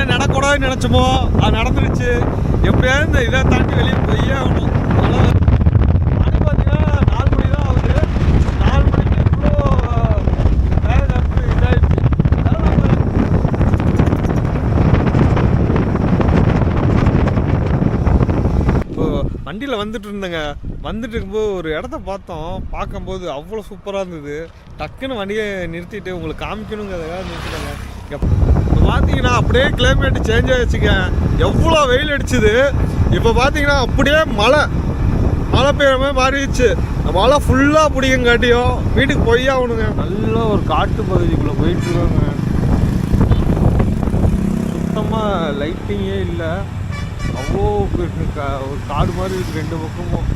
என்ன நடக்கூடாதுன்னு நினச்சோமோ அது நடந்துருச்சு. எப்படியாவது இந்த இதை தாண்டி வெளியே போயே ஆகணும். மணி பார்த்தீங்கன்னா 4 மணி தான் ஆகுது. 4 மணிக்கு இவ்வளோ வேலை நடந்து இதாகிடுச்சு. இப்போ வண்டியில் வந்துட்டு இருந்தேங்க. வந்துட்டு இருக்கும்போது ஒரு இடத்த பார்க்கும்போது அவ்வளோ சூப்பராக இருந்தது. டக்குன்னு வண்டியை நிறுத்திட்டு உங்களுக்கு காமிக்கணுங்கிறதுக்காக நிறுத்திட்டாங்க. இப்போ பார்த்தீங்கன்னா அப்படியே கிளைமேட் சேஞ்ச் ஆகிடுச்சுங்க. எவ்வளோ வெயில் அடிச்சுது. இப்போ பார்த்தீங்கன்னா அப்படியே மழை பெய்கிற மாதிரி மாறிடுச்சு. மழை ஃபுல்லாக பிடிக்குங்காட்டியும் வீட்டுக்கு போய் ஆகணுங்க. நல்ல ஒரு காட்டு பகுதிக்குள்ளே போயிட்டுருக்காங்க. சுத்தமாக லைட்டிங்கே இல்லை. அவ்வளோ ஒரு காடு மாதிரி இருக்குது. 2 பக்கமும்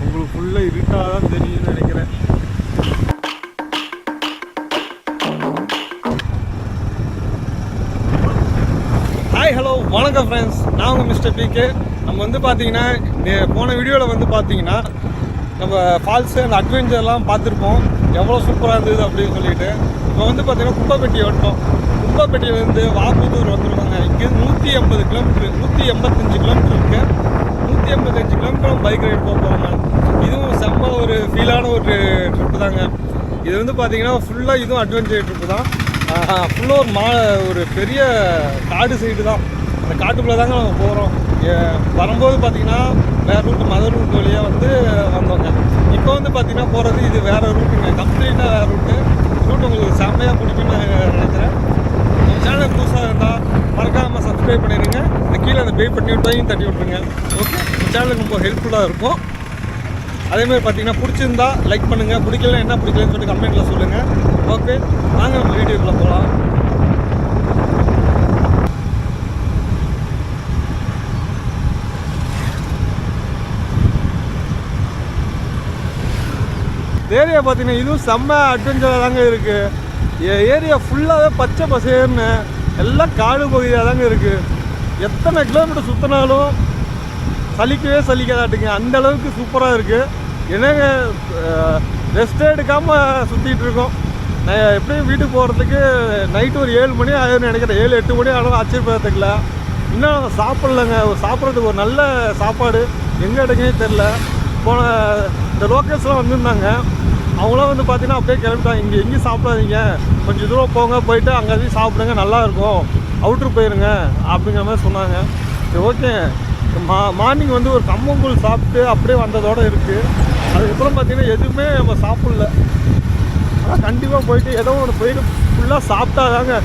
உங்களுக்கு ஃபுல்லாக இருட்டாக தான் தெரியும்னு நினைக்கிறேன். ஹாய் ஹலோ வணக்கம் ஃப்ரெண்ட்ஸ், நான் உங்கள் மிஸ்டர் பிகே. நம்ம வந்து பார்த்தீங்கன்னா போன வீடியோவில் வந்து பார்த்தீங்கன்னா நம்ம ஃபால்ஸு அந்த அட்வென்ச்சர்லாம் பார்த்துருப்போம். எவ்வளோ சூப்பராக இருந்தது அப்படின்னு சொல்லிட்டு. இப்போ வந்து பார்த்தீங்கன்னா குப்பைப்பட்டி வந்துட்டோம். குப்பைப்பட்டியிலேருந்து வாப்புதூர் வந்துருவாங்க. இங்கே 180 கிலோமீட்ரு 185 கிலோமீட்டர் இருக்குது. 185 கிலோமீட்டர் பைக் ரைடு போகிறாங்க. இதுவும் செம்ம ஒரு ஃபீலான ஒரு ட்ரிப்பு தாங்க. இது வந்து பார்த்தீங்கன்னா ஃபுல்லாக இதுவும் அட்வென்ச்சர் ட்ரிப்பு தான். ஃபுல்லாக ஒரு பெரிய காடு சைடு தான். அந்த காட்டுக்குள்ளே தாங்க நம்ம போகிறோம். வரும்போது பார்த்திங்கன்னா வேறு ரூட்டு மதர் ரூட் வழியாக வந்து வந்தோங்க. இப்போ வந்து பார்த்திங்கன்னா போகிறது இது வேறு ரூட்டுங்க. கம்ப்ளீட்டாக வேறு ரூட்டு. ரூட்டு உங்களுக்கு செம்மையாக பிடிக்குன்னு நினைக்கிறேன். நம்ம சேனல் புதுசாக இருந்தால் மறக்காமல் சப்ஸ்கிரைப் பண்ணிடுங்க. இந்த கீழே அந்த பே பண்ணி விட்டையும் தட்டி விட்ருங்க. ஓகே, இந்த சேனலுக்கு ரொம்ப ஹெல்ப்ஃபுல்லாக இருக்கும். அதேமாதிரி பார்த்தீங்கன்னா பிடிச்சிருந்தா லைக் பண்ணுங்கள். பிடிக்கல என்ன பிடிக்கலன்னு சொல்லிட்டு கமெண்ட்டில் சொல்லுங்கள். ஓகே, வாங்க நம்ம வீடியோக்குள்ளே போகலாம். ஏரியா பார்த்தீங்கன்னா இதுவும் செம்ம அட்வென்ச்சராக தாங்க இருக்குது. ஏரியா ஃபுல்லாகவே பச்சை பசேர்னு எல்லாம் காடு பகுதியாக தாங்க இருக்குது. எத்தனை கிலோமீட்டர் சுற்றினாலும் சலிக்காதாட்டுங்க. அந்த அளவுக்கு சூப்பராக இருக்குது. என்னங்க ரெஸ்ட் எடுக்காமல் சுற்றிட்டு இருக்கோம். நான் எப்படியும் வீட்டுக்கு போகிறதுக்கு நைட்டு ஒரு 7 மணி ஆகும்னு நினைக்கிறேன். 7-8 மணி ஆனாலும் ஆச்சரியப்படுறதுக்குல இன்னும் சாப்பிட்லங்க. சாப்பிட்றதுக்கு ஒரு நல்ல சாப்பாடு எங்கே எடுக்கவே தெரில. போன இந்த லோக்கல்ஸ்லாம் வந்திருந்தாங்க. அவங்களாம் வந்து பார்த்தீங்கன்னா அப்படியே கிளம்பிட்டாங்க. இங்கே எங்கேயும் சாப்பிடாதீங்க, கொஞ்சம் தூரம் போயிட்டு அங்கே சாப்பிடுங்க, நல்லாயிருக்கும், அவுட்ரு போயிருங்க அப்படிங்கிற மாதிரி சொன்னாங்க. சரி, ஓகே. மார்னிங் வந்து ஒரு கம்மங்கூழ் சாப்பிட்டு அப்படியே வந்ததோடு இருக்குது. அதுக்கப்புறம் பார்த்திங்கன்னா எதுவுமே நம்ம சாப்பிட்ல. ஆனால் கண்டிப்பாக போயிட்டு ஏதோ ஒன்று போயிட்டு ஃபுல்லாக சாப்பிட்டாதாங்க.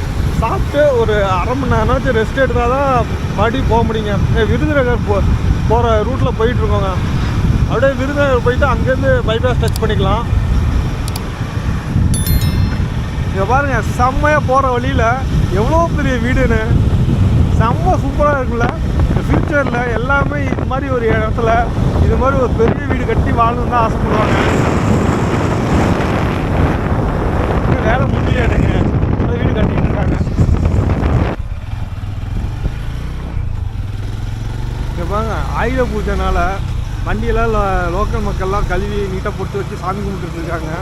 சாப்பிட்டு ஒரு அரை மணி நேரம்னாச்சும் ரெஸ்ட் எடுத்தால் தான் மறுபடியும் போக முடியுங்க. விருதுநகர் போகிற ரூட்டில் போயிட்டுருக்கோங்க. அப்படியே விருதுநகர் போயிட்டு அங்கேருந்து பைபாஸ் டச் பண்ணிக்கலாம். இங்கே பாருங்கள், செம்மையாக போகிற வழியில் எவ்வளோ பெரிய வீடுன்னு செம்ம சூப்பராக இருக்குல்ல. ஃப்யூச்சரில் எல்லாமே இது மாதிரி ஒரு இடத்துல இது மாதிரி ஒரு பெரிய வீடு கட்டி வாழணுன்னு தான் ஆசைப்படுவாங்க. வேலை முடியாதுங்க, வீடு கட்டிக்கிட்டு இருக்காங்க. இங்கே பாருங்க, ஆயுத பூஜைனால வண்டியெல்லாம் லோக்கல் மக்கள்லாம் கழுவி நீட்டாக போட்டு வச்சு சாமி கும்பிட்டுட்டு இருக்காங்க.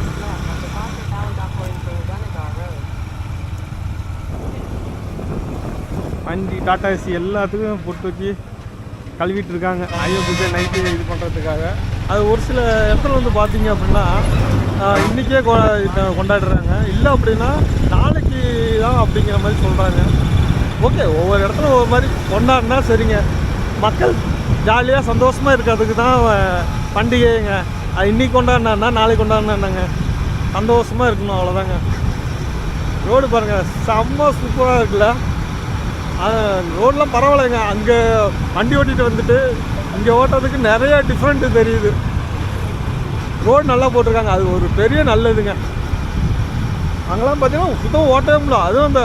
வண்டி டாடா ஏசி எல்லாத்துக்கும் போட்டு வச்சு கழுவிட்டு இருக்காங்க. ஆயுத பூஜை நைட்டு இது பண்ணுறதுக்காக. அது ஒரு சில இடத்துல வந்து பார்த்தீங்க அப்படின்னா இன்றைக்கே கொண்டாடுறாங்க. இல்லை அப்படின்னா நாளைக்கு தான் அப்படிங்கிற மாதிரி சொல்கிறாங்க. ஓகே, ஒவ்வொரு இடத்துல ஒவ்வொரு மாதிரி கொண்டாடினா சரிங்க. மக்கள் ஜாலியாக சந்தோஷமாக இருக்கிறதுக்கு தான் பண்டிகைங்க. அது இன்றைக்கி கொண்டாடினா நாளைக்கு கொண்டாடினாங்க சந்தோஷமாக இருக்கணும், அவ்வளோதாங்க. ரோடு பாருங்கள், செம்ம சூப்பராக இருக்குல்ல. ரோடெலாம் பரவாயில்லைங்க. அங்கே வண்டி ஓட்டிகிட்டு வந்துட்டு இங்கே ஓட்டுறதுக்கு நிறைய டிஃப்ரெண்ட்டு தெரியுது. ரோடு நல்லா போட்டிருக்காங்க, அது ஒரு பெரிய நல்லதுங்க. அங்கெல்லாம் பார்த்தீங்கன்னா சுத்தமாக ஓட்டவே முடியல. அதுவும்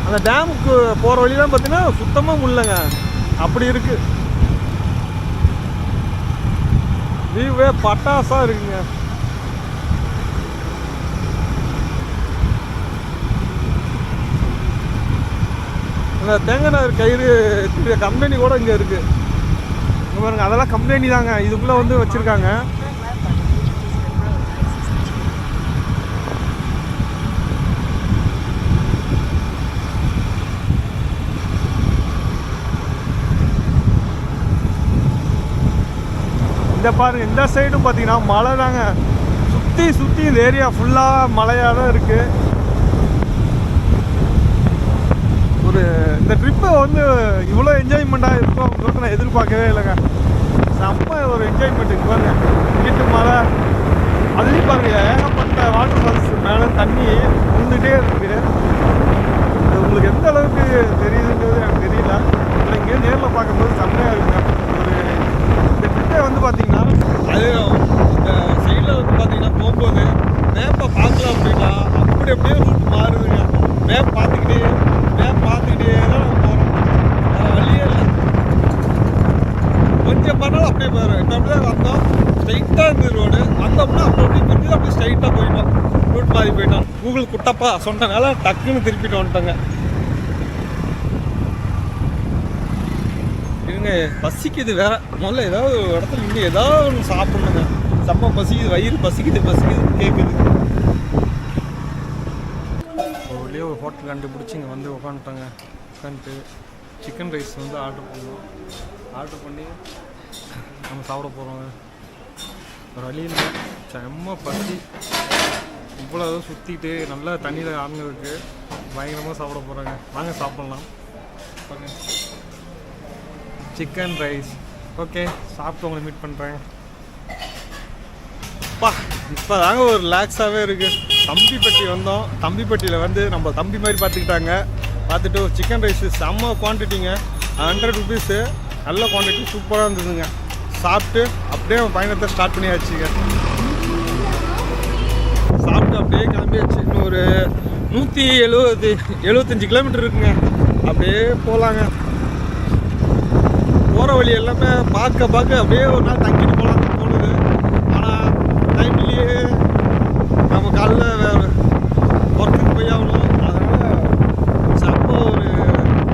அந்த டேமுக்கு போகிற வழியெலாம் பார்த்தீங்கன்னா சுத்தமாக முடியலங்க, அப்படி இருக்குது. வியூவே பட்டாசாக இருக்குங்க. அந்த தேங்காய் கயிறு கம்பெனி கூட இங்கே இருக்குது. இங்கே பாருங்க, அதெல்லாம் கம்பெனி தாங்க. இதுக்குள்ளே வந்து வச்சுருக்காங்க. இந்த பாருங்கள் இந்த சைடும் பார்த்தீங்கன்னா மலை தாங்க. சுற்றி இந்த ஏரியா ஃபுல்லாக மலையாக தான் இருக்குது. இந்த ட்ரிப்பை வந்து இவ்வளோ என்ஜாய்மெண்ட்டாக இருக்கும் அப்படின்னு நான் எதிர்பார்க்கவே இல்லைங்க. செம்ம ஒரு என்ஜாய்மெண்ட். இங்கே பாருங்க வீட்டு மலை, அதுலேயும் பாருங்க ஏகப்பட்ட வாட்டர் ஃபால்ஸ் மேலே தண்ணி வந்துகிட்டே இருக்குது. உங்களுக்கு எந்த அளவுக்கு தெரியுதுன்றது எனக்கு தெரியல. ஆனால் இங்கே நேரில் பார்க்கும்போது செம்மையாக இருக்குங்க. இந்த ட்ரிப்பே வந்து பார்த்தீங்கன்னா அது இந்த சைடில் வந்து பார்த்தீங்கன்னா போகும்போது மேப்பை பார்க்கலாம் அப்படின்னா அப்படியே ரூட் மாறுதுங்க. மேப் பார்த்துக்கிட்டே தான் நம்ம போகிறோம். வழியே இல்லை, கொஞ்சம் பண்ணாலும் அப்படியே போயிடும். இப்போ அப்படியே வந்தோம், ஸ்ட்ரைட்டாக இருந்தது ரோடு. வந்தோம்னா கொஞ்சம் அப்படியே ஸ்ட்ரைட்டாக போயிட்டோம், ரூட் மாறி போயிட்டோம். கூகுள் குட்டப்பா சொன்னனால டக்குன்னு திருப்பிட்டு வந்துட்டோங்க. இருங்க, பசிக்குது வேற. முதல்ல ஏதாவது ஒரு இடத்துல இன்னும் ஏதாவது ஒன்று சாப்பிட்ணுங்க. செம்ம பசிக்குது, வயிறு பசிக்குதுன்னு கேட்குது. ஒருலேயே ஒரு ஹோட்டல் கண்டுபிடிச்சி இங்கே வந்து உட்காந்துட்டாங்க. உட்காந்துட்டு சிக்கன் ரைஸ் வந்து ஆர்டர் பண்ணோம். ஆர்டர் பண்ணி நம்ம சாப்பிட போகிறோங்க. ஒரு வழியில் செம்ம பசி. இவ்வளோ சுற்றிட்டு நல்லா தண்ணியில் ஆடுனதுக்கு பயங்கரமாக சாப்பிட போகிறாங்க. வாங்க சாப்பிட்லாம். Chicken rice. ஓகே, சாப்பிட்டு உங்களை மீட் பண்ணுறேன். இப்போ தாங்க ஒரு ரிலாக்ஸாகவே இருக்குது. தம்பிப்பட்டி வந்தோம். தம்பிப்பட்டியில் வந்து நம்ம தம்பி மாதிரி பார்த்துக்கிட்டாங்க. பார்த்துட்டு ஒரு சிக்கன் ரைஸு செம்ம குவான்டிட்டிங்க, 100 ருபீஸு. நல்ல குவான்டிட்டி, சூப்பராக இருந்ததுங்க. சாப்பிட்டு அப்படியே பயணத்தை ஸ்டார்ட் பண்ணியாச்சுங்க. சாப்பிட்டு அப்படியே கிளம்பியாச்சு. இன்னும் ஒரு 175 கிலோமீட்டர் இருக்குங்க. அப்படியே போகலாங்க. போகிற வழி எல்லாமே பார்க்க அப்படியே ஒரு நாள் தங்கிட்டு போகலான்னு தோணுது. ஆனால் டைம்லேயே நம்ம காலைல வேறு ஒர்க்குக்கு போய் ஆகணும். அதனால் செம்ம ஒரு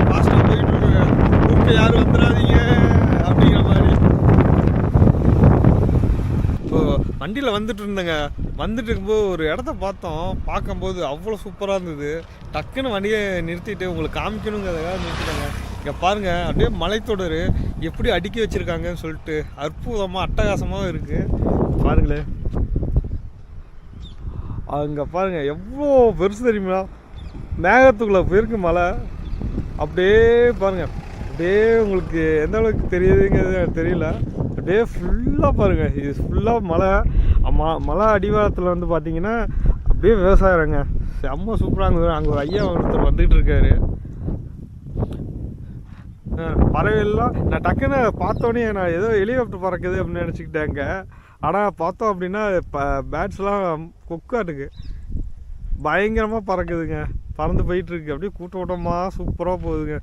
ஃபாஸ்ட்டாக போயிட்டு இருக்குங்க. கூப்பிட்டு யாரும் வந்துடாதீங்க அப்படிங்கிற மாதிரி. இப்போது வண்டியில் வந்துட்டு இருந்தேங்க. வந்துட்டு இருக்கும்போது ஒரு இடத்த பார்க்கும்போது அவ்வளோ சூப்பராக இருந்தது. டக்குன்னு வண்டியை நிறுத்திட்டு உங்களுக்கு காமிக்கணுங்கிறதுக்காக நிறுத்திட்டாங்க. இங்கே பாருங்கள், அப்படியே மலைத்தொடர் எப்படி அடுக்கி வச்சுருக்காங்கன்னு சொல்லிட்டு அற்புதமாக அட்டகாசமாக இருக்குது. பாருங்களேன், அங்கே பாருங்கள் எவ்வளோ பெருசு தெரியுமா. மேகத்துக்குள்ளே போயிருக்கு மலை. அப்படியே பாருங்கள், அப்படியே உங்களுக்கு எந்த அளவுக்கு தெரியுதுங்கிறது எனக்கு தெரியல. அப்படியே ஃபுல்லாக பாருங்கள், இது ஃபுல்லாக மலை. மலை அடிவாரத்தில் வந்து பார்த்தீங்கன்னா அப்படியே விவசாயங்க. செம்ம சூப்பராக இருந்தது. அங்கே ஒரு ஐயா ஒருத்தர் வந்துகிட்டு இருக்காரு. பறவைலாம் நான் டக்குன்னு பார்த்தோன்னே நான் ஏதோ ஹெலிகாப்டர் பறக்குது அப்படின்னு நினச்சிக்கிட்டேங்க. ஆனால் பார்த்தோம் அப்படின்னா பேட்ஸ்லாம் கொக்காட்டுக்கு பயங்கரமாக பறக்குதுங்க. பறந்து போயிட்டுருக்கு. அப்படியே கூட்டமாக சூப்பராக போகுதுங்க.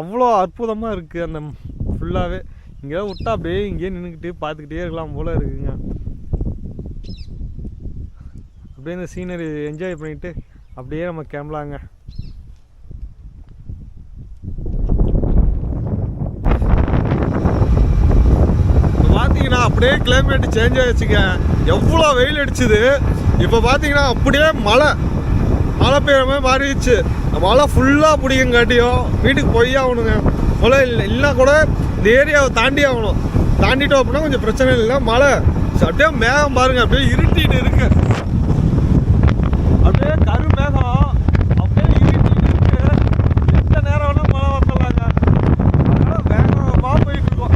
அவ்வளோ அற்புதமாக இருக்குது அந்த ஃபுல்லாகவே. இங்கே விட்டா அப்படியே இங்கேயே நின்றுக்கிட்டே பார்த்துக்கிட்டே இருக்கலாம் போல் இருக்குதுங்க. அப்படியே இந்த சீனரி என்ஜாய் பண்ணிவிட்டு அப்படியே நம்ம கிளம்பலாங்க. பார்த்தீங்கன்னா அப்படியே கிளைமேட் சேஞ்ச் ஆகிடுச்சுங்க. எவ்வளோ வெயில் அடிச்சுது. இப்போ பார்த்தீங்கன்னா அப்படியே மழை பெய்கிற மாதிரி மாறிடுச்சு. மழை ஃபுல்லாக பிடிக்குங்காட்டியும் வீட்டுக்கு போய் ஆகணுங்க. மழை இல்லைன்னா கூட இந்த ஏரியாவை தாண்டி ஆகணும். தாண்டிட்டோம் அப்படின்னா கொஞ்சம் பிரச்சனை இல்லை. மழை அப்படியே மேகம் பாருங்கள், அப்படியே இருட்டிட்டு இருக்கு. அப்படியே கரு மேகம் அப்படியே இருட்டிட்டு இருக்கு. எந்த நேரம் வேணால் மழை வரலாங்க. அதனால் வேகமாக போயிட்டு இருக்கோம்.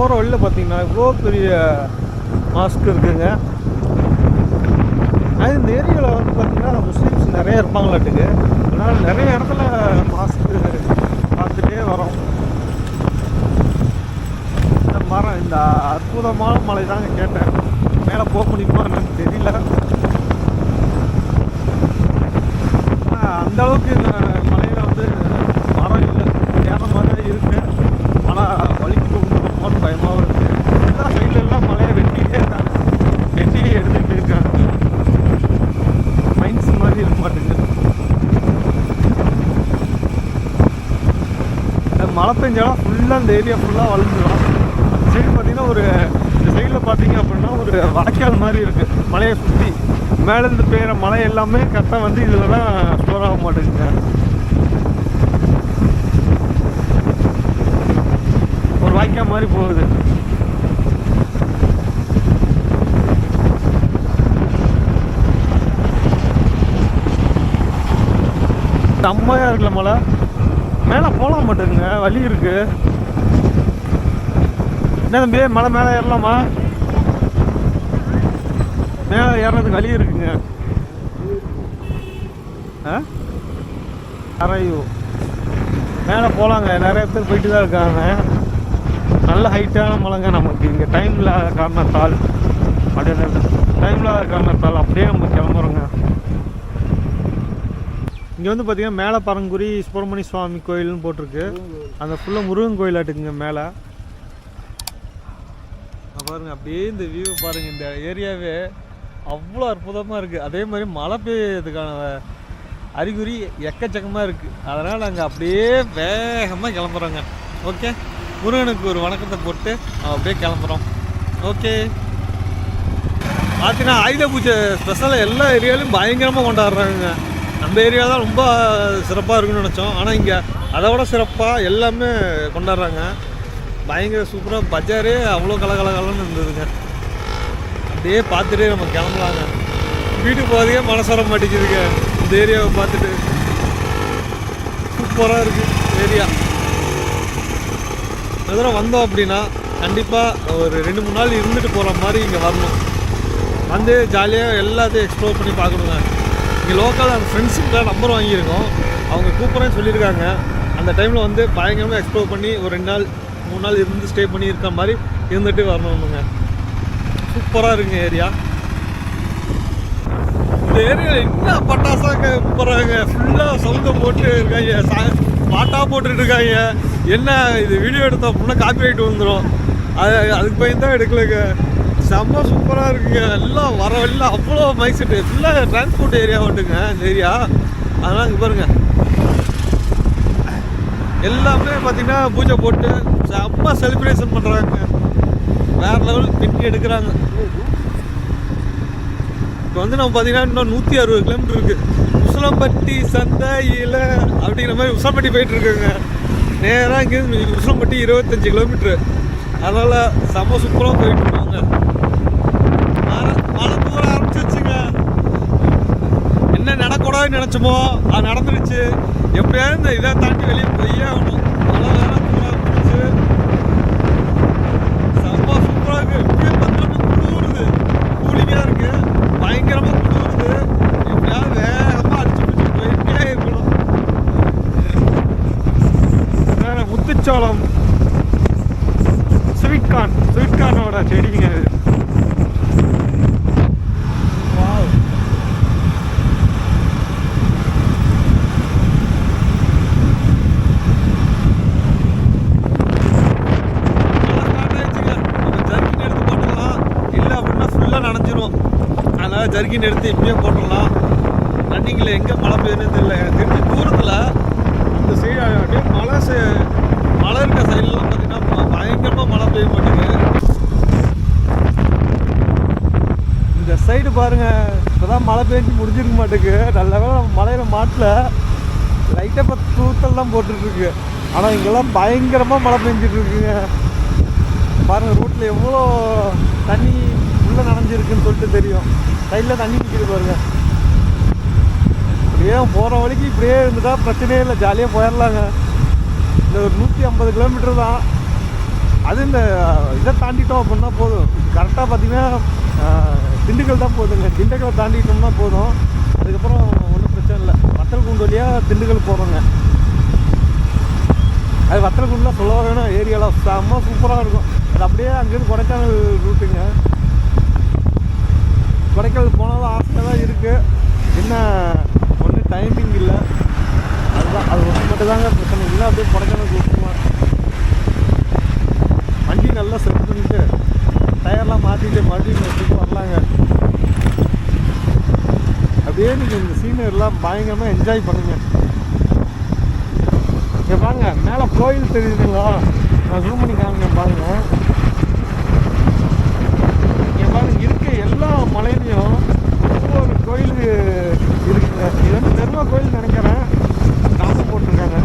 போகிற வழியில் பார்த்தீங்கன்னா இவ்வளோ பெரிய மாஸ்க் இருக்குங்க. அது இந்த ஏரியாவில் வந்து பார்த்திங்கன்னா முஸ்லீம்ஸ் நிறைய இருப்பாங்களாட்டுக்கு. அதனால் நிறைய இடத்துல மாஸ்க்கு பார்த்துட்டே வரோம். இந்த மரம், இந்த அற்புதமான மலை தாங்க கேட்டேன். மேலே போக முடியுமா எனக்கு தெரியல. அந்தளவுக்கு இந்த மலையில் வந்து மரம் இல்லை, ஏற மாதிரி தான் இருக்குது. ஆனால் வலிக்கு போகணும்னு பயமாகவும் இருக்குது. எல்லா சைடில் எல்லாம் மலையை வெட்டிகிட்டே இருக்காங்க, வெட்டியே எடுத்துகிட்டு இருக்காங்க. மைன்ஸ் மாதிரி இருக்க மாட்டேங்குது. மழை பெஞ்சாலும் ஃபுல்லாக இந்த ஏரியா ஃபுல்லாக வளர்ந்துடும். அந்த சைடு பார்த்திங்கன்னா இந்த சைடில் பார்த்தீங்க அப்படின்னா ஒரு வாய்க்கால் மாதிரி இருக்குது. மலையை சுற்றி மேலேருந்து பெய்கிற மழை எல்லாமே கரெக்டாக வந்து இதில் தான் ஸ்டோர் ஆக மாட்டேங்குங்க. ஒரு வாய்க்கால் மாதிரி போகுது. செம்மையாக இருக்குல்ல மழை. மேலே போகலாம் மாட்டேங்குங்க, வழி இருக்கு. என்ன தம்பி, மலை மேலே ஏறலாமா? மேலே ஏறதுக்கு வழி இருக்குங்க. அரையோ மேலே போகலாங்க, நிறைய பேர் போயிட்டு தான் இருக்காங்க. நல்ல ஹைட்டான மலைங்க. நமக்கு இங்கே டைம் இல்லாத காரணத்தால் அப்படியே நம்ம கிளம்புறோங்க. இங்கே வந்து பார்த்திங்கன்னா மேலே பரங்குரி சுப்பிரமணிய சுவாமி கோயில்னு போட்டிருக்கு. அந்த ஃபுல்லாக முருகன் கோயிலாட்டுக்குங்க மேலே. பாருங்கள், அப்படியே இந்த வியூ பாருங்கள். இந்த ஏரியாவே அவ்வளோ அற்புதமாக இருக்குது. அதே மாதிரி மழை பெய்யறதுக்கான அறிகுறி எக்கச்சக்கமாக இருக்குது. அதனால் நாங்கள் அப்படியே வேகமாக கிளம்புறோங்க. ஓகே, முருகனுக்கு ஒரு வணக்கத்தை போட்டு அப்படியே கிளம்புறோம். ஓகே, பார்த்தீங்கன்னா ஆயுத பூஜை ஸ்பெஷலாக எல்லா ஏரியாலையும் பயங்கரமாக கொண்டாடுறாங்க. நம்ம ஏரியா தான் ரொம்ப சிறப்பாக இருக்குன்னு நினச்சோம். ஆனால் இங்கே அதை விட சிறப்பாக எல்லாமே கொண்டாடுறாங்க. பயங்கர சூப்பராக பஜாரே அவ்வளோ கலகலன்னு இருந்ததுங்க. அப்படியே பார்த்துட்டே நம்ம கிளம்பலாங்க. வீட்டுக்கு போகிறதுக்கே மனசு வர மாட்டேங்குதுங்க. இந்த ஏரியாவை பார்த்துட்டு சூப்பராக இருக்குது ஏரியா. மதுரை வந்தோம் அப்படின்னா கண்டிப்பாக ஒரு 2-3 நாள் இருந்துட்டு போகிற மாதிரி இங்கே வரணும். வந்து ஜாலியாக எல்லாத்தையும் எக்ஸ்ப்ளோர் பண்ணி பார்க்கணுங்க. இங்கே லோக்கல் அந்த ஃப்ரெண்ட்ஸுக்கு நம்பர் வாங்கியிருக்கோம். அவங்க கூப்பிட்றேன்னு சொல்லியிருக்காங்க. அந்த டைமில் வந்து பயங்கரமாக எக்ஸ்ப்ளோர் பண்ணி ஒரு 2-3 நாள் இருந்து ஸ்டே பண்ணி இருக்கிற மாதிரி இருந்துட்டு வரணுங்க. சூப்பராக இருக்குங்க ஏரியா. இந்த ஏரியாவில் என்ன பட்டாசாக போகிறாங்க, ஃபுல்லாக சவுண்டை போட்டு இருக்காங்க, பாட்டாக போட்டுட்டு இருக்காங்க. என்ன இது வீடியோ எடுத்தோம் அப்படின்னா காப்பி ரைட் வந்துடும். அதுக்கு பயந்து தான் எடுக்கலைங்க. செம்ம சூப்பராக இருக்குங்க. எல்லாம் வர வழியில் அவ்வளோ மைக் செட்டு, ஃபுல்லாக டிரான்ஸ்போர்ட் ஏரியா வந்துங்க இந்த ஏரியா. அதனால் இங்கே பாருங்கள், எல்லாமே பார்த்திங்கன்னா பூஜை போட்டு செம்ம செலிப்ரேஷன் பண்ணுறாங்க. வேறு லெவல் பின்னி எடுக்கிறாங்க. இப்போ வந்து நம்ம பார்த்திங்கன்னா இன்னும் 160 கிலோமீட்டர் இருக்குது. உசிலம்பட்டி சந்தையில் அப்படிங்கிற மாதிரி உசிலம்பட்டி போயிட்டுருக்குங்க. நேராக இங்கேருந்து உசிலம்பட்டி 25 கிலோமீட்ரு. அதனால் செம்ம சூப்பராக போயிட்டுருக்கோங்க. மழை தூர ஆரம்பிச்சிருச்சுங்க. என்ன நடக்கூடாதுன்னு நினச்சோமோ அது நடந்துருச்சு. எப்படியாவது இந்த இதை தாண்டி வெளியே போயே ஆகணும். மழை வேற தூர ஆரம்பிச்சிச்சு. செம்ம சூப்பராக இருக்குது. இப்படியே பார்த்தோம்னா குளிருது, கூலிங்காக இருக்குது, பயங்கரமாக குளிருது. எப்படியாவது வேகமாக அடிச்சு பிடிச்சி போயிட்டே இருக்கணும். முத்துச்சோளம் ஸ்வீட் கார்னோட செடிங்க அது. ஜர்கின் எடுத்து இப்படியே போட்டுடலாம். ரன்னிங்கில் எங்கே மழை பெய்யுதுன்னு தெரியல. எனக்கு தெரிஞ்ச தூரத்தில் அந்த சைடு அப்படியே மழை இருக்க சைட்லாம் பார்த்தீங்கன்னா பயங்கரமாக மழை பெய்ய மாட்டேங்குது. இந்த சைடு பாருங்கள், இப்போ தான் மழை பெஞ்சு முடிஞ்சிருக்க மாட்டேங்குது. நல்ல வேலை நம்ம மழையில் மாட்டில் லைட்டாக இப்போ தூத்தல் தான் போட்டுட்ருக்கு. ஆனால் இங்கெல்லாம் பயங்கரமாக மழை பெஞ்சிட்ருக்குங்க. பாருங்கள், ரூட்டில் எவ்வளோ தண்ணி உள்ளே நனைஞ்சிருக்குன்னு சொல்லிட்டு தெரியும். சைடில் தண்ணி நிற்கிது பாருங்க. அப்படியே போகிற வழிக்கு இப்படியே இருந்துட்டா பிரச்சனையே இல்லை, ஜாலியாக போயிடலாங்க. இந்த ஒரு 150 கிலோமீட்டர் தான். அது இந்த இதை தாண்டிட்டோம் அப்படின்னா போதும். கரெக்டாக பார்த்தீங்கன்னா திண்டுக்கல் தான் போகுதுங்க. திண்டுக்கலை தாண்டிட்டோம்னா போதும். அதுக்கப்புறம் ஒன்றும் பிரச்சனை இல்லை. வத்தலக்குண்டு வழியாக திண்டுக்கல் போகிறோங்க. அது வத்தலக்குண்டுலாம் சொல்ல வேணும். ஏரியாவில் செம்ம சூப்பராக இருக்கும். அது அப்படியே அங்கேருந்து கொடைக்கானல் ரூட்டுங்க. கொடைக்கானல் போனாலும் ஆசையாக தான் இருக்குது. என்ன ஒன்றும் டைமிங் இல்லை. அதுதான் அது ஒன்று மட்டும் தாங்க பிரச்சனை இல்லை. அப்படியே கொடைக்கானல் கூப்பிடுவோம். வண்டி நல்லா செட் பண்ணிட்டு டயர்லாம் மாற்றிட்டு மறுபடியும் எடுத்துட்டு வரலாங்க. அப்படியே நீங்கள் இந்த சீனரிலாம் பயங்கரமாக என்ஜாய் பண்ணுங்க. இங்கே பாருங்க, மேலே கோயில் தெரியுதுங்களா? நான் ஜூம் பண்ணி காமிங்க பாருங்க. இங்கே பாருங்க, இருக்க எல்லா மலையிலையும் ஒவ்வொரு கோயில் இருக்குங்க. இது வந்து பெருமா கோயில் நினைக்கிறேன். காசு போட்டிருக்காங்க.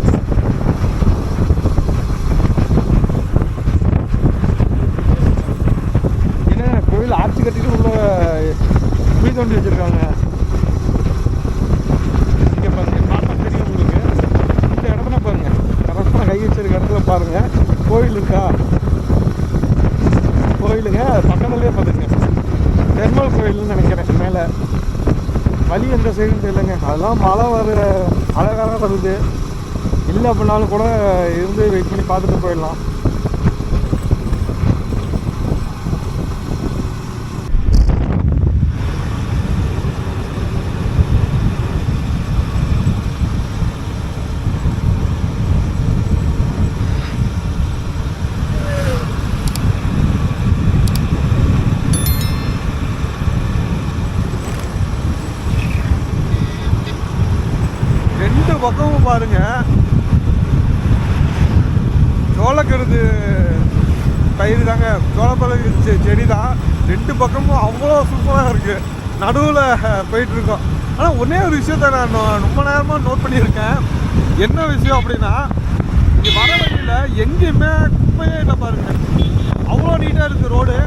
ஏன்னா கோயில் ஆட்சி கட்டிட்டு உள்ள குழி தோண்டி வச்சுருக்காங்க. இங்கே பாருங்க, பார்த்தா தெரியும் உங்களுக்கு. இந்த இடத்துல பாருங்க, கரெக்டாக கை வச்சிருக்க இடத்துல பாருங்க கோயில் இருக்கா? கோயிலுங்க பக்கத்துலேயே பார்த்துங்க. பெருமாள் கோயில்னு நினைக்கிறேன். மேலே வழி எந்த சைடுன்னு தெரியலங்க. அதெல்லாம் மழை அழகாக வருது. இல்லை அப்படின்னாலும் கூட இருந்து வெயிட் பண்ணி பார்த்துட்டு போயிடலாம். பக்கமும் பாருங்க, சோளக்கருது பயிர் தாங்க. சோளப்பயிறு செடி தான். ரெண்டு பக்கமும் அவ்வளோ சூப்பராக இருக்குது. நடுவில் போயிட்டுருக்கோம். ஆனால் ஒன்றே ஒரு விஷயத்த நான் ரொம்ப நேரமாக நோட் பண்ணியிருக்கேன். என்ன விஷயம் அப்படின்னா, இங்கே வர வழியில் எங்கேயுமே குப்பையே இல்லை பாருங்கள். அவ்வளோ நீட்டாக இருக்குது ரோடு.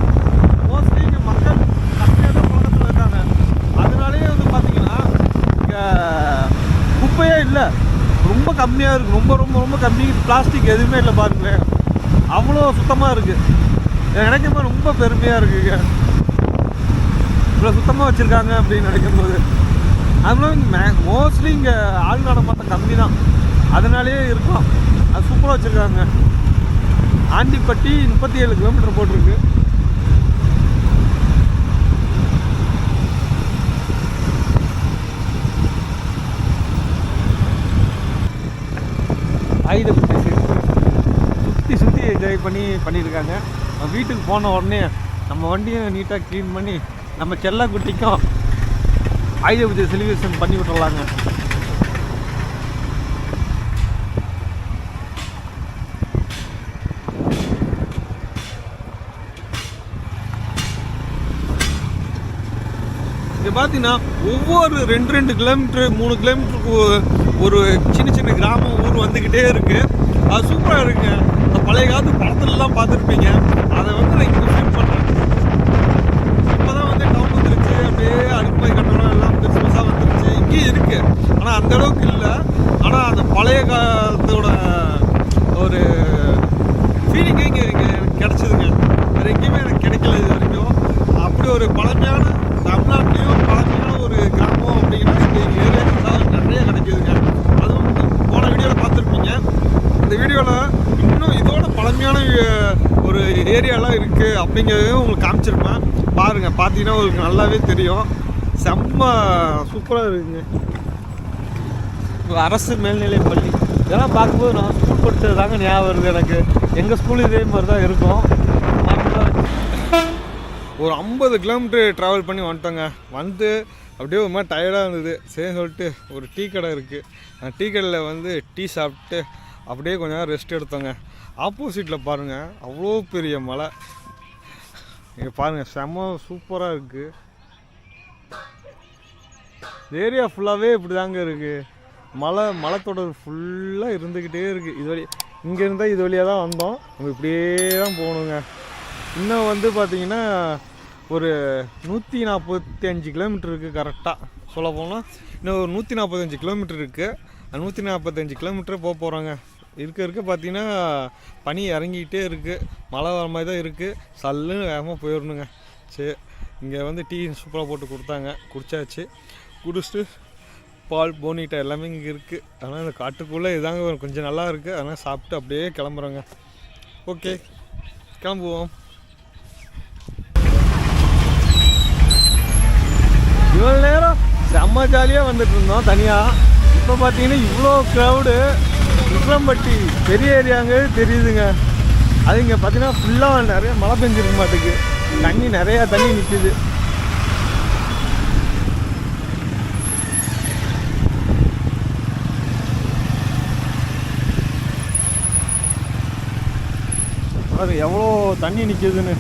மோஸ்ட்லி இங்கே மக்கள் கம்மியான பழக்கத்தில் இருக்காங்க. அதனாலேயே வந்து பார்த்திங்கன்னா இங்கே குப்பையே இல்லை. ரொம்ப கம்மியாக இருக்குது. ரொம்ப ரொம்ப ரொம்ப கம்மி. பிளாஸ்டிக் எதுவுமே இல்லை பாருங்களேன். அவ்வளோ சுத்தமாக இருக்குது. நினைக்கும்போது ரொம்ப பெருமையாக இருக்குங்க. இவ்வளோ சுத்தமாக வச்சுருக்காங்க அப்படின்னு நினைக்கும்போது. அதுவும் மோஸ்ட்லி இங்கே ஆள் நடமாட்டம் கம்மி தான். அதனாலேயே இருக்கும். அது சூப்பராக வச்சுருக்காங்க. ஆண்டிப்பட்டி 37 கிலோமீட்டர் போட்டிருக்கு. ஆயுதப்பட்டி சுற்றி என்ஜாய் பண்ணியிருக்காங்க. வீட்டுக்கு போன உடனே நம்ம வண்டியை நீட்டாக க்ளீன் பண்ணி நம்ம செல்லக்குட்டிக்கும் ஆயுதபூஜை செலிப்ரேஷன் பண்ணி விட்டுறலாங்க. இங்கே பார்த்தீங்கன்னா ஒவ்வொரு 2 கிலோமீட்டர் 3 கிலோமீட்டருக்கு ஒரு சின்ன சின்ன கிராமம் ஊர் வந்துக்கிட்டே இருக்குது. அது சூப்பராக இருக்குங்க. அந்த பழைய காலத்து படத்துலலாம் பார்த்துருப்பீங்க. அதை வந்து நான் இங்கே ஃபீல் பண்ணுறேன். இப்போ தான் வந்து டவுன் வந்துருச்சு. அப்படியே அடுக்குமாய் கட்டணம் எல்லாம் பெருசாக வந்துருச்சு. இங்கேயும் இருக்குது, ஆனால் அந்த அளவுக்கு இல்லை. ஆனால் அந்த பழைய காலத்தோட ஒரு ஃபீலிங்கே இங்கே எனக்கு கிடச்சிதுங்க. வேறு எங்கேயுமே எனக்கு கிடைக்கல இது வரைக்கும். அப்படி ஒரு பழமையான தமிழ்நாட்டிலையும் பழமையான ஒரு கிராமம் அப்படின்னா இங்கே ஏரியாவில் தான் நிறைய கிடைக்குதுங்க. அதுவும் வந்து போன வீடியோவில் பார்த்துருப்பீங்க. இந்த வீடியோவில் இன்னும் இதோட பழமையான ஒரு ஏரியாலாம் இருக்குது அப்படிங்கிறதையும் உங்களுக்கு காமிச்சிருப்பேன். பாருங்கள், பார்த்தீங்கன்னா உங்களுக்கு நல்லாவே தெரியும். செம்ம சூப்பராக இருக்குங்க. அரசு மேல்நிலைப் பள்ளி இதெல்லாம் பார்க்கும்போது நான் ஸ்கூல் படித்தது தாங்க ஞாபகம் வருது எனக்கு. எங்கள் ஸ்கூல் இதே மாதிரி தான் இருக்கும். ஒரு 50 கிலோமீட்டர் ட்ராவல் பண்ணி வந்துட்டோங்க. வந்து அப்படியே ஒரு மாதிரி டயர்டாக இருந்தது. சரின்னு சொல்லிட்டு ஒரு டீ கடை இருக்குது. அந்த டீ கடையில் வந்து டீ சாப்பிட்டு அப்படியே கொஞ்ச நேரம் ரெஸ்ட் எடுத்தோங்க. ஆப்போசிட்டில் பாருங்கள், அவ்வளோ பெரிய மலை. இங்கே பாருங்கள், செம்ம சூப்பராக இருக்குது. ஏரியா ஃபுல்லாகவே இப்படி தாங்க இருக்குது. மலைத்தொடர் ஃபுல்லாக இருந்துக்கிட்டே இருக்குது. இது வழி இங்கே இருந்தால் இது வழியாக தான் வந்தோம். நம்ம இப்படியே தான் போகணுங்க. இன்னும் வந்து பார்த்திங்கன்னா ஒரு 145 கிலோமீட்டர் இருக்குது. கரெக்டாக சொல்ல போனால் இன்னும் ஒரு 145 கிலோமீட்டர் இருக்குது. அந்த 145 கிலோமீட்டர் போக போகிறாங்க. இருக்க பார்த்தீங்கன்னா பனி இறங்கிக்கிட்டே இருக்குது, மழை வர மாதிரி தான் இருக்குது. சல்லுன்னு வேகமாக போயிடணுங்க. சரி, இங்கே வந்து டீ சூப்பராக போட்டு கொடுத்தாங்க, குடிச்சாச்சு. குடிச்சிட்டு பால் போனிட்டா எல்லாமே இங்கே இருக்குது. ஆனால் இந்த காட்டுக்குள்ளே இதாங்க கொஞ்சம் நல்லா இருக்குது. அதனால் சாப்பிட்டு அப்படியே கிளம்புறோங்க. ஓகே, கிளம்புவோம். இவ்வளோ நேரம் செம்ம ஜாலியாக வந்துட்டு இருந்தோம் தனியாக. இப்போ பார்த்தீங்கன்னா இவ்வளோ க்ரௌடு. உசிலம்பட்டி பெரிய ஏரியாங்க தெரியுதுங்க. அது இங்கே பார்த்தீங்கன்னா ஃபுல்லாக நிறைய மழை பெஞ்சிருக்க மாட்டேங்குது, தண்ணி நிறையா தண்ணி நிற்கிது. அது எவ்வளோ தண்ணி நிற்கிதுன்னு.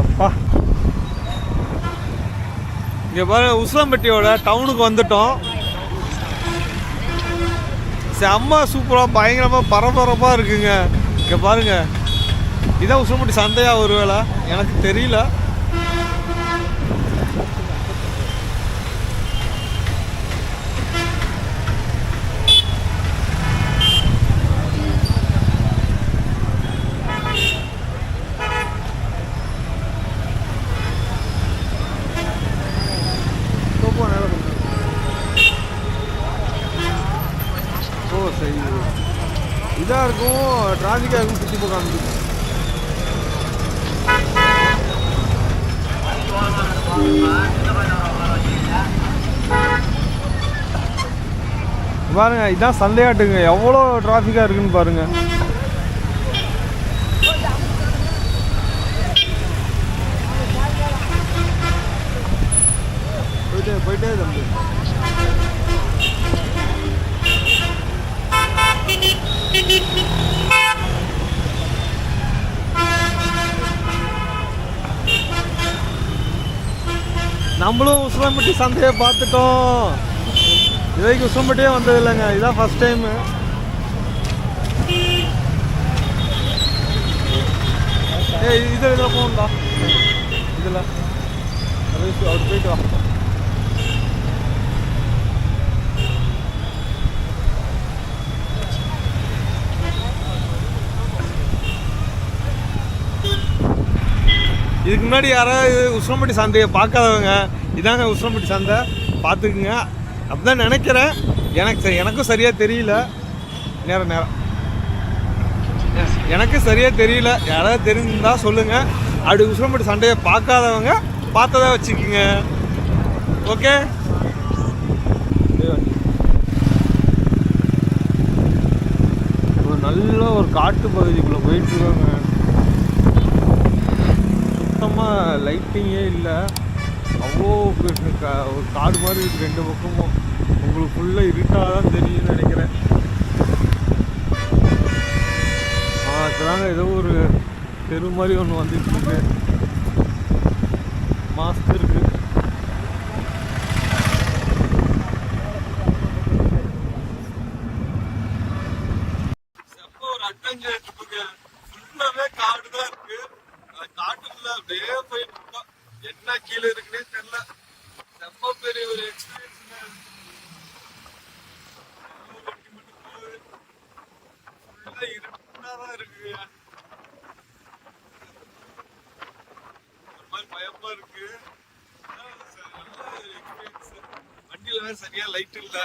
அப்பா, இங்கே பாருங்க, உசிலம்பட்டியோட டவுனுக்கு வந்துட்டோம். செம்ம சூப்பராக பயங்கரமாக பரபரப்பாக இருக்குங்க. இங்கே பாருங்க, இதான் உசிலம்பட்டி சந்தையா ஒரு வேளை, எனக்கு தெரியல. ஓ சரி, இதாக இருக்கும், டிராஃபிக்காக இருக்கும், சுற்றி போக காமிக்கும். பாருங்க, இதான் சந்தையாட்டுங்க, எவ்வளோ டிராஃபிக்காக இருக்குன்னு பாருங்க. போயிட்டே தம்பி. நம்மளும் உசிலம்பட்டி சந்தையை பார்த்துட்டோம். இதுவரைக்கும் உசிலம்பட்டியே வந்தது இல்லைங்க, இதுதான் ஃபர்ஸ்ட் டைமு. இதில் போகணும்டா, இதில் அவர் போயிட்டு வா. இதுக்கு முன்னாடி யாராவது உசிலம்பட்டி சந்தையை பார்க்காதவங்க, இதாங்க உசிலம்பட்டி சந்தை, பார்த்துக்குங்க. அப்படிதான் நினைக்கிறேன், எனக்கும் சரியாக தெரியல. நேரம் எனக்கு சரியாக தெரியல, யாராவது தெரிஞ்சிருந்தா சொல்லுங்கள். அப்படி உசிலம்பட்டி சந்தையை பார்க்காதவங்க பார்த்ததா வச்சுக்கோங்க. ஓகே, ஒரு நல்ல ஒரு காட்டு பகுதிக்குள்ளே போயிட்டுருக்கோங்க. சுத்தமாக லைட்டிங்கே இல்லை, அவ்வளோ ஒரு காடு மாதிரி இருக்குது ரெண்டு பக்கமும். உங்களுக்கு ஃபுல்லாக இருட்டாக தான் தெரியும்னு நினைக்கிறேன். அதுதாங்க ஏதோ ஒரு தெரு மாதிரி ஒன்று வந்துட்டு இருக்கு, மாஸ்க் இருக்கு. ஒரு அட்வென்ச்சர் ஃபுல்லாவே காடு தான் இருக்கு. காட்டுக்குள்ள அப்படியே போயிட்டு இருக்கோம், என்ன கீழே இருக்குன்னே தெரியல. ரொம்ப பெரிய ஒரு எக்ஸ்பீரியன்ஸ். இருட்டாதான் இருக்கு, ஒரு மாதிரி பயமா இருக்கு. வண்டியில வேற சரியா லைட் இல்ல.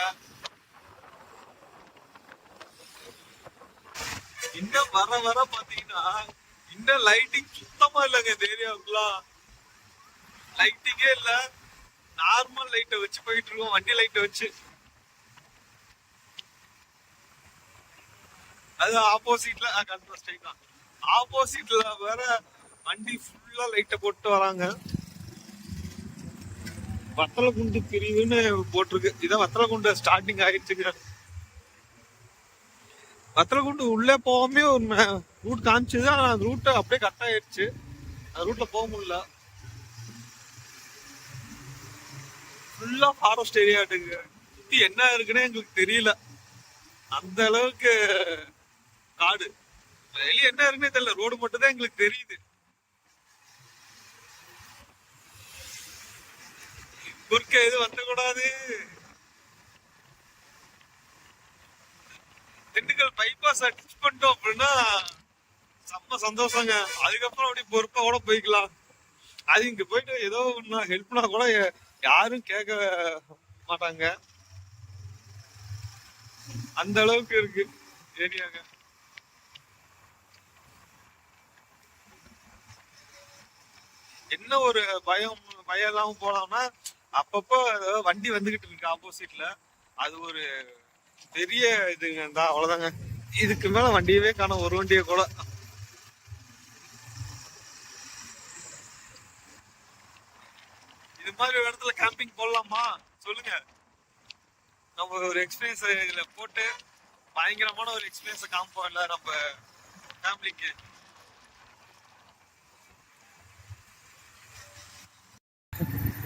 இன்னும் வர வர பாத்தீங்கன்னா இன்னும் லைட்டிங் சுத்தமா இல்லைங்க இந்த ஏரியாவுக்குலாம். லைட்டிங்கே இல்ல, நார்மல் லைட்டை வச்சு போயிட்டு இருக்கோம், வண்டி லைட்டை வச்சு. அது ஆப்போசிட்ல ஆப்போசிட்ல வேற வண்டி ஃபுல்லா லைட்டை போட்டு வராங்க. வத்தலகுண்டு பிரிவுன்னு போட்டிருக்கு, இதான் வத்தலகுண்டு ஸ்டார்டிங் ஆயிடுச்சுங்க. வத்தலகுண்டு உள்ளே போகாமே ஒரு ரூட் காமிச்சது, ஆனா அந்த ரூட்டை அப்படியே கட் ஆயிடுச்சு, அந்த ரூட்ல போக முடியல. ஃபுல்லா ஃபாரஸ்ட் ஏரியாட்டுங்க, சுத்தி என்ன இருக்குன்னு எங்களுக்கு தெரியல, அந்த அளவுக்கு காடு. வெளியே என்ன இருக்குன்னே தெரியல, ரோடு மட்டும் தான் எங்களுக்கு தெரியுது. குறுக்க எது வந்துக்கூடாது, திண்டுக்கல் பைபாஸ் டச் பண்ணிட்டோம் அப்படின்னா செம்ம சந்தோஷங்க. அதுக்கப்புறம் அப்படி பொறுப்பா கூட போய்க்கலாம். அது இங்க போயிட்டு ஏதோ ஒண்ணு ஹெல்ப்னா கூட யாரும் கேட்க மாட்டாங்க. அந்த அளவுக்கு இருக்கு ஏரியாங்க. என்ன ஒரு பயம் இல்லாம போனோம்னா அப்பப்போ வண்டி வந்துகிட்டு இருக்கு ஆப்போசிட்ல. அது ஒரு பெரிய இதுங்க தான், அவ்வளவுதாங்க. இதுக்கு மேல வண்டியவே காணும், ஒரு வண்டியை கூட. இது மாதிரி ஒரு இடத்துல கேம்பிங் போடலாமா சொல்லுங்க. நம்ம ஒரு எக்ஸ்பீரியன்ஸ் இதுல போட்டு பயங்கரமான ஒரு எக்ஸ்பீரியன்ஸ் காமிப்போம் இல்ல நம்ம ஃபேமிலிக்கு.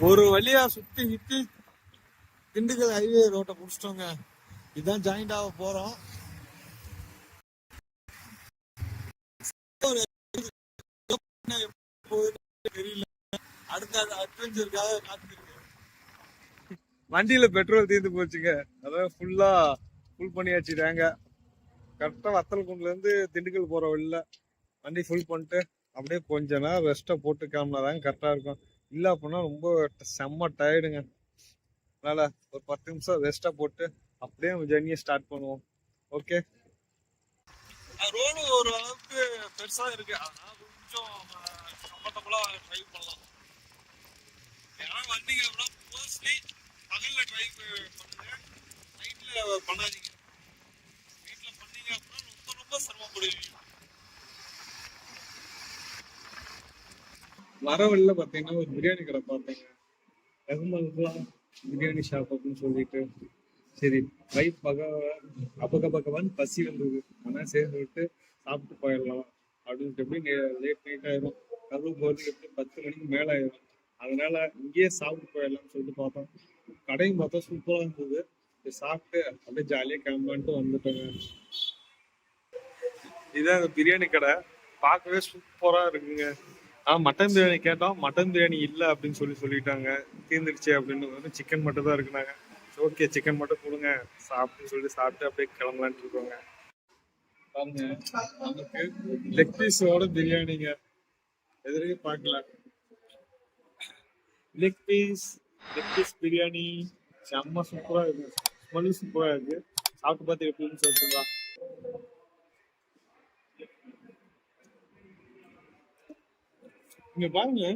ஒரு வழியா சுத்தி சுத்தி திண்டுக்கல் ஹைவே ரோட்டை முடிச்சிட்டோங்க. இதான் ஜாயிண்ட் ஆக போறோம். தெரியல, அடுத்த அட்வென்ச்சருக்காக காத்துருக்கு. வண்டியில பெட்ரோல் தீர்ந்து போச்சுங்க. அதான் ஃபுல் பண்ணியாச்சுட்டாங்க. கரெக்டா வத்தலக்குண்டுல இருந்து திண்டுக்கல் போற வழியில வண்டி ஃபுல் பண்ணிட்டு அப்படியே கொஞ்ச நேரம் ரெஸ்ட்டை போட்டு கிளம்புனாதாங்க கரெக்டா இருக்கும். இல்ல அப்படின்னா ரொம்ப செம்ம டயர்டுங்க. அதனால ஒரு 10 நிமிஷம் ரெஸ்ட்டா போட்டு அப்படியே நம்ம ஜெர்னியை ஸ்டார்ட் பண்ணுவோம். ஓகே. ரோடு ஒரு அளவுக்கு பெருசா இருக்கு, அதனால கொஞ்சம் கம்ஃபர்டபுளா டிரைவ் பண்ணலாம். ஏன்னா வந்தீங்க அப்படின்னா மோஸ்ட்லி பகல்ல டிரைவ் பண்ணுங்க, நைட்ல பண்ணாதீங்க. வீட்டுல பண்ணீங்க அப்படின்னா ரொம்ப சிரமப்படுவீங்க. வர வழியில பாத்தீங்கன்னா ஒரு பிரியாணி கடை பார்த்தேங்க. ரகுமன்லாம் பிரியாணி ஷாப் அப்படின்னு சொல்லிட்டு, சரி வைப் பகவான் பசி வந்தது, ஆனா சேர்ந்து விட்டு சாப்பிட்டு போயிடலாம் அப்படின்ட்டு. எப்படி லேட் நைட் ஆயிரும், கதவு போகிறதுக்கு எப்படி 10 மணிக்கு மேல ஆயிரும். அதனால இங்கேயே சாப்பிட்டு போயிடலாம்னு சொல்லிட்டு பார்த்தோம். கடையும் பார்த்தா சூப்பரா இருந்தது. சாப்பிட்டு அப்படியே ஜாலியா கிளம்பலான்ட்டு வந்துட்டோங்க. இதுதான் இந்த பிரியாணி கடை. பார்க்கவே சூப்பரா இருக்குங்க. மட்டன் பிரியாணி கேட்டோம், மட்டன் பிரியாணி இல்லை அப்படின்னு சொல்லிட்டாங்க, தீர்ந்துருச்சு அப்படின்னு. சிக்கன் மட்டும் தான் இருக்குனாங்க. ஓகே, சிக்கன் மட்டும் கொடுங்க சாப்பிட்டு அப்படியே கிளம்பலான்ட்டு இருக்கோங்க. பாருங்க, நமக்கு லெக் பீஸோட பிரியாணிங்க எதிரையும் பார்க்கல. லெக் பீஸ் பிரியாணி செம்ம சூப்பரா இருக்கு, ஸ்மெல்லு சூப்பரா இருக்கு. சாப்பிட்டு பார்த்து எப்படின்னு சொல்லுங்களா. இங்க பாருங்க,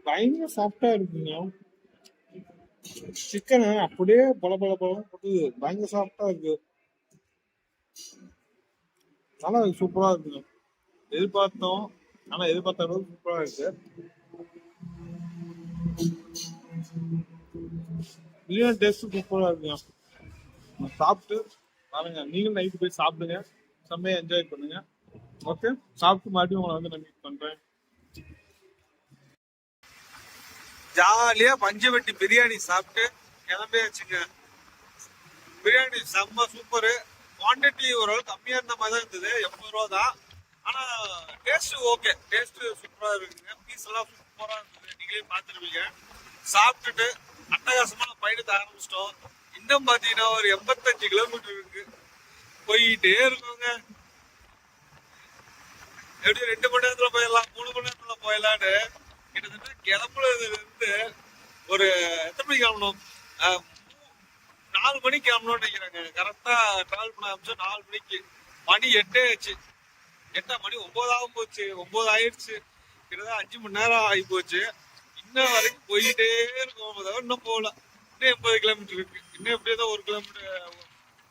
பயங்கர சாஃப்டா இருக்குங்க. சிக்கன் அப்படியே பல போட்டு பயங்கர சாஃப்டா இருக்கு. நல்லா சூப்பரா இருக்குங்க. எதிர்பார்த்தோம், ஆனா எதிர்பார்த்த அளவுக்கு சூப்பரா இருக்கு. பிரியாணி டேஸ்ட் சூப்பரா இருக்குங்க. சாப்பிட்டு பாருங்க, நீங்களும் நைட்டு போய் சாப்பிடுங்க, செம்மையா என்ஜாய் பண்ணுங்க. ஓகே, சாப்பிட்டு மறுபடியும் உங்களை வந்து நான் மீட் பண்றேன். ஜாலியா பஞ்சவட்டி பிரியாணி சாப்பிட்டு கிளம்பியாச்சுங்க. பிரியாணி செம்ம சூப்பரு. குவான்டிட்டி ஓரளவு கம்மியா இருந்த மாதிரி தான் இருந்தது, 80 ரூபா தான். ஆனா டேஸ்ட் ஓகே, டேஸ்ட் சூப்பரா இருக்குங்க. பீஸ் எல்லாம் சூப்பரா இருந்தது, நீங்களே பார்த்துருவீங்க. சாப்பிட்டுட்டு அட்டகாசமான பயணத்தை ஆரம்பிச்சிட்டோம். இன்னும் பாத்தீங்கன்னா ஒரு 85 கிலோமீட்டர் இருக்கு, போயிட்டே இருக்கோங்க. எப்படி 2 மணி நேரத்துல போயிடலாம், 3 மணி நேரத்துல போயிடலான்னு கிட்டத்தட்ட கிளம்புறதுல இருந்து ஒரு எத்தனை மணிக்கு கிளம்பணும், 4 மணிக்கு கிளம்பணும்னு நினைக்கிறாங்க. கரெக்டா டிராவல் பண்ண ஆரம்பிச்சோம் 4 மணிக்கு. மணி 8 ஆயிடுச்சு. 8 மணி 9 ஆகும் போச்சு, 9 ஆயிடுச்சு. கிட்டத்தட்ட 5 மணி நேரம் ஆகி போச்சு. இன்னும் வரைக்கும் போயிட்டே இருக்கும். இன்னும் போகல, இன்னும் 80 கிலோமீட்டர் இருக்கு. இன்னும் எப்படியோ 1 கிலோமீட்டர்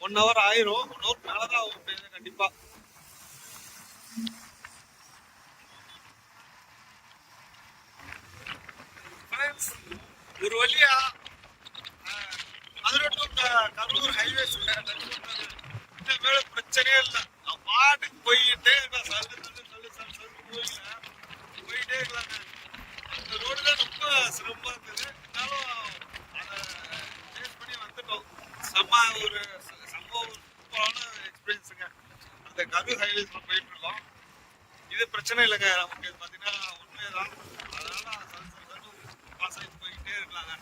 1 ஹவர் ஆயிரும். 1 ஹவர் மேலதான் ஆகும் கண்டிப்பா. ஒரு வழியா மதுரை டு கரூர் ஹைவே இந்த மேல பிரச்சனையே இல்லை. நான் பாட்டுக்கு போயிட்டே இருக்கேன், போயிட்டே இருக்கலாங்க. இந்த ரோடு தான் ரொம்ப சிரமமா இருந்தது, இருந்தாலும் அதை சேஸ் பண்ணி வந்துட்டோம். ஒரு சூப்பரான எக்ஸ்பீரியன்ஸுங்க. அந்த கரூர் ஹைவேஸ்ல போயிட்டு இருக்கோம். இது பிரச்சனை இல்லைங்க, நமக்கு பாத்தீங்கன்னா உண்மைதான். அதனால பாஸ் ஆகி போயிட்டே இருக்கலாங்க.